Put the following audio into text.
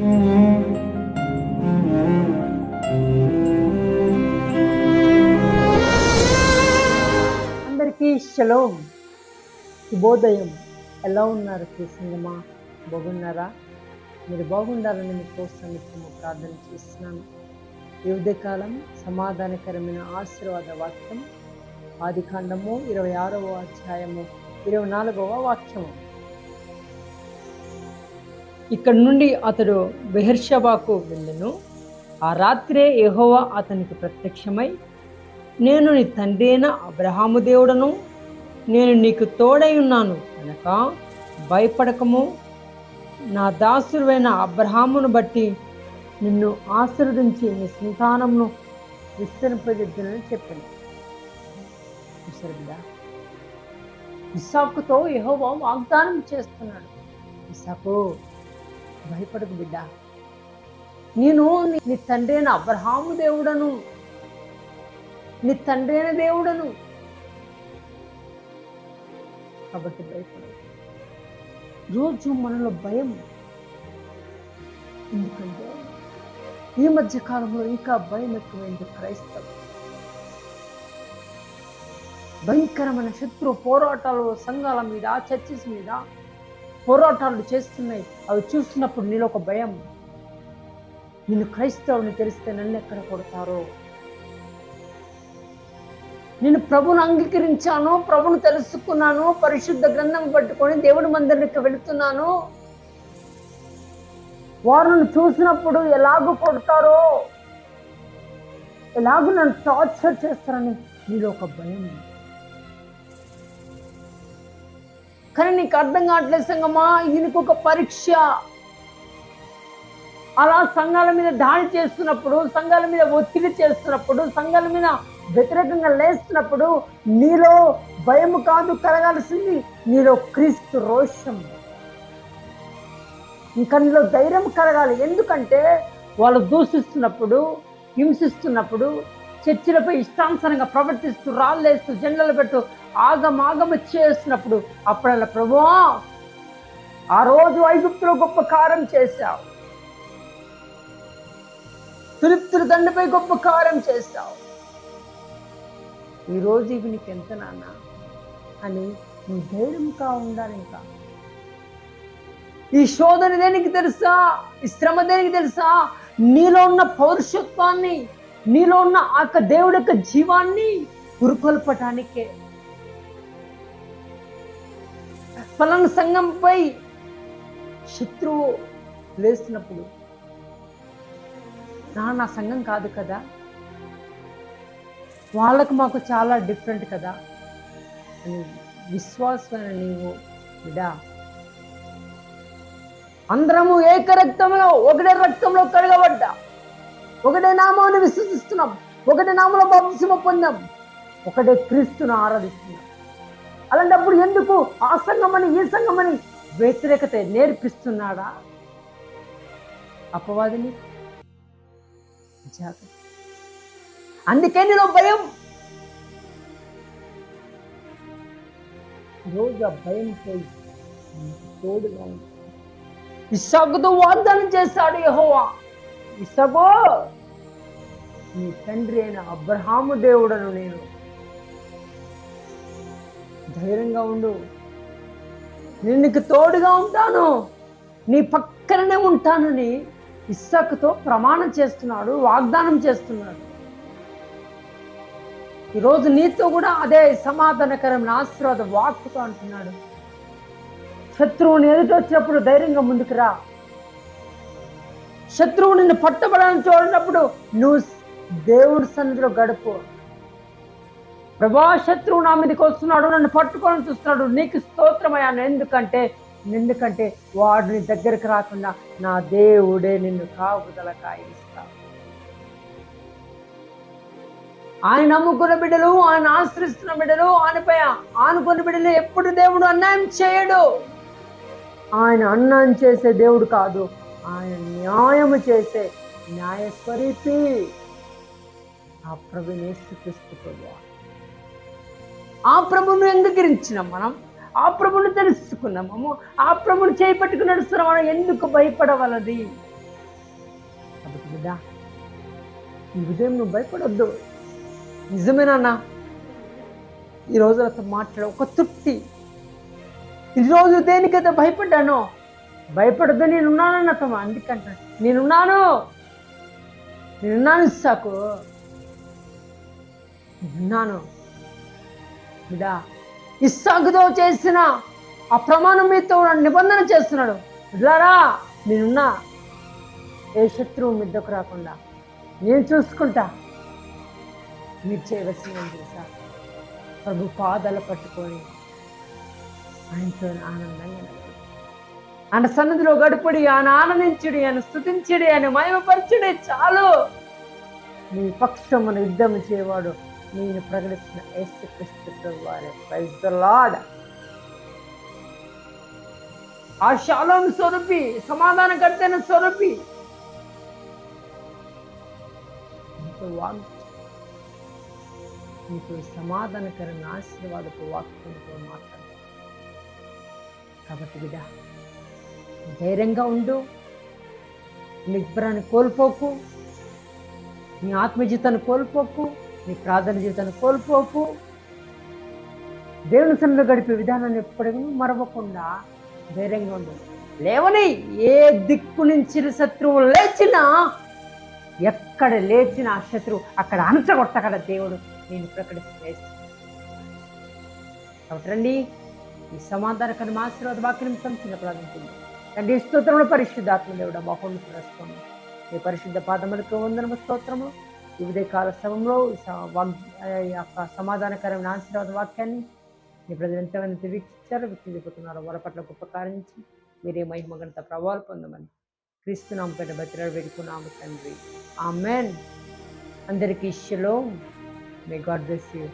అందరికీ షలోమ్, శుభోదయం. ఎలా ఉన్నారు సంగమా? బాగున్నారా? మీరు బాగుండాలని మీకోసం నిత్యము ప్రార్థన చేస్తున్నాను. ఈ ఉదయకాలం సమాధానకరమైన ఆశీర్వాద వాక్యం ఆదికాండము 26వ అధ్యాయము 24వ వాక్యము. ఇక్కడ నుండి అతడు బెహెర్షెబాకు వెళ్ళెను. ఆ రాత్రే యెహోవా అతనికి ప్రత్యక్షమై, నేను నీ తండ్రి అయిన అబ్రహాము దేవుడను, నేను నీకు తోడై ఉన్నాను కనుక భయపడకము, నా దాసుడైన అబ్రహామును బట్టి నిన్ను ఆశీర్వదించి నీ సంతానమును విస్తరింపజేద్దునని చెప్పాను. ఇస్సాకుతో యెహోవా వాగ్దానం చేస్తున్నాడు. ఇస్సాకు, భయపడకు బిడ్డ, నేను నీ తండ్రి అయిన అబ్రహాము దేవుడను, నీ తండ్రి అయిన దేవుడను, కాబట్టి భయపడదు. రోజు మనలో భయం, ఎందుకంటే ఈ మధ్య కాలంలో ఇంకా భయం ఎక్కువైంది. క్రైస్తవం భయంకరమైన శత్రు పోరాటాలు సంఘాల మీద, చర్చెస్ మీద పోరాటాలు చేస్తున్నాయి. అవి చూస్తున్నప్పుడు నీలో ఒక భయం, నేను క్రైస్తవుని తెలిస్తే నన్ను ఎక్కడ కొడతారో, నేను ప్రభుని అంగీకరించాను, ప్రభుని తెలుసుకున్నాను, పరిశుద్ధ గ్రంథం పట్టుకొని దేవుడి మందిరానికి వెళుతున్నాను, వారిని చూసినప్పుడు ఎలాగో కొడతారో, ఎలాగో నన్ను టార్చర్ చేస్తారని నీలో ఒక భయం. కానీ నీకు అర్థం కావట్లేదు సంగమా, దీనికి ఒక పరీక్ష. అలా సంఘాల మీద దాడి చేస్తున్నప్పుడు, సంఘాల మీద ఒత్తిడి చేస్తున్నప్పుడు, సంఘాల మీద వ్యతిరేకంగా లేస్తున్నప్పుడు నీలో భయం కాదు కలగాల్సింది, నీలో క్రీస్తు రోషం, ఇంకా నీలో ధైర్యం కలగాలి. ఎందుకంటే వాళ్ళు దూషిస్తున్నప్పుడు, హింసిస్తున్నప్పుడు, చర్చిలపై ఇష్టానుసారంగా ప్రవర్తిస్తూ, రాళ్ళేస్తూ, జెండలు పెట్టు ఆగమాగమ చేస్తున్నప్పుడు అప్పుడల్లా ప్రభువా, ఆ రోజు ఐగుప్తులో గొప్ప కార్యం చేశావు, ఫిలిష్తీయుల దండపై గొప్ప కార్యం చేశావు, ఈరోజు ఇవి నీకు ఎంత నాన్న అని నీ ధైర్యంగా ఉండాలి. ఇంకా ఈ శోధన దేనికి తెలుసా? ఈ శ్రమ దేనికి తెలుసా? నీలో ఉన్న పౌరుషత్వాన్ని, నీలో ఉన్న ఆ దేవుడి యొక్క జీవాన్ని పురుకొల్పటానికే. ఫలానా సంఘంపై శత్రువు లేస్తున్నప్పుడు, నా సంఘం కాదు కదా, వాళ్ళకు మాకు చాలా డిఫరెంట్ కదా అని విశ్వాసమైన నీవు బిడా, అందరము ఏక రక్తంలో, ఒకటే రక్తంలో కడగబడ్డా, ఒకటే నామాన్ని విశ్వసిస్తున్నాం, ఒకటే నామంలో బాప్తిస్మం పొందాం, ఒకటే క్రీస్తును ఆరాధిస్తున్నాం. అలాంటప్పుడు ఎందుకు ఆ సంఘమని ఈ సంఘమని వ్యతిరేకత నేర్పిస్తున్నాడా అపవాదిని? జాగ్రత్త. అందుకే నీలో భయం. రోజు ఆ భయం పోయి తోడుగా ఉంది. ఇస్సాకుతో వాగ్దానం చేశాడు యెహోవా, ఇస్సాకు, నీ తండ్రి అయిన అబ్రహాము దేవుడను నేను, ధైర్యంగా ఉండు, నేను నీకు తోడుగా ఉంటాను, నీ పక్కననే ఉంటానని ఇస్సాకుతో ప్రమాణం చేస్తున్నాడు, వాగ్దానం చేస్తున్నాడు. ఈరోజు నీతో కూడా అదే సమాధానకరమైన ఆశీర్వాద వాక్కుతో అంటున్నాడు. శత్రువుని ఎదుటి వచ్చినప్పుడు ధైర్యంగా ముందుకు రా. శత్రువు నిన్ను పట్టబడాలని చూడనప్పుడు నువ్వు దేవుడి సన్నిధిలో గడుపు. ప్రభా, శత్రువు నా మీదకి వస్తున్నాడు, నన్ను పట్టుకోవాలని చూస్తున్నాడు, నీకు స్తోత్రమయ్యాను. ఎందుకంటే వాడిని దగ్గరికి రాకుండా నా దేవుడే నిన్ను కాపుదల కాయిస్తా. ఆయన నమ్ముకున్న బిడ్డలు, ఆయన ఆశ్రయిస్తున్న బిడ్డలు, ఆయనపై ఆనుకున్న బిడ్డలు ఎప్పుడు దేవుడు అన్యాయం చేయడు. ఆయన అన్యాయం చేసే దేవుడు కాదు, ఆయన న్యాయము చేసే న్యాయస్వరూపి ఆ ప్రభుని యేసుక్రీస్తు ప్రభువా. ఆ ప్రభువును అంగీకరించినాం మనం, ఆ ప్రభువును తెలుసుకున్నాము, ఆ ప్రభువును చేపట్టుకు నడుస్తున్నాం. మనం ఎందుకు భయపడవలది? కాబట్టి బిడ్డ, ఈ ఉదయం నువ్వు భయపడొద్దు. నిజమేనన్నా, ఈరోజు అతను మాట్లాడ ఒక తృప్తి. ఈరోజు దేనికైతే భయపడ్డానో, భయపడద్దు, నేనున్నానన్న తమ. అందుకంట నేనున్నాను ఇస్సాకు, నేనున్నాను. బిడ్డా, ఇస్సాకుతో చేసిన ఆ ప్రమాణం మీతో నిబంధన చేస్తున్నాడు. బిడ్డారా, నేనున్నా. ఏ శత్రువు మిద్దకు రాకుండా నేను చూసుకుంటా. మీరు చేయవలసింది తెలుసా? ప్రభు పాదాలు పట్టుకొని ఆయనతో ఆనందంగా ఆయన సన్నిధిలో గడుపుడి, ఆయన ఆనందించుడి, ఆయన స్తుతించుడి, ఆయన మహిమపరచుడి. చాలు. నీ పక్షమును యుద్ధం చేయవాడు నేను ప్రకటిస్తున్న యేసుక్రీస్తు ప్రభువారే. Praise the Lord. ఆ షాలోమ్ స్వరూపి, సమాధానకర్తైన స్వరూపి నీకు సమాధానకరమైన ఆశీర్వాదపు వాక్యంతో మాట్లాడు. కాబట్టి బిడ్డ, ధైర్యంగా ఉండు. నిబ్బరాన్ని కోల్పోకు, నీ ఆత్మ జీవితాన్ని కోల్పోకు, నీ ప్రార్థన జీవితాన్ని కోల్పోకు. దేవుని సన్నిధిలో గడిపే విధానాన్ని ఎప్పుడూ మరవకుండా ధైర్యంగా ఉండు. లేవని ఏ దిక్కు నుంచి శత్రువు లేచినా, ఎక్కడ లేచిన ఆ శత్రువు అక్కడ అణచగొట్టగల దేవుడు నేను ప్రకటిస్తూ. కాబట్టి రండి, ఈ సమాధానకరమైన ఆశీర్వాద వాక్యం చిన్న ప్రార్థించింది. తండ్రి స్తోత్రములు, పరిశుద్ధాత్మ దేవుడా, బాహుళ్లు ప్రస్తుతం ఈ పరిశుద్ధ పాదములకు వందనము, స్తోత్రము. ఈ ఉదయకాల సమయంలో సమాధానకరమైన ఆశీర్వాద వాక్యాన్ని మీ ప్రజలు ఎంతమంది వీక్షించారో, వీక్షించిపోతున్నారో వారి పట్ల గొప్ప కార్యించి మీరే మహిమ ఘనత ప్రభావాలు పొందమని క్రీస్తు నామముపేట బతిలాడి వేడుకున్నాము తండ్రి. ఆమేన్. అందరికీ shalom. May God bless you.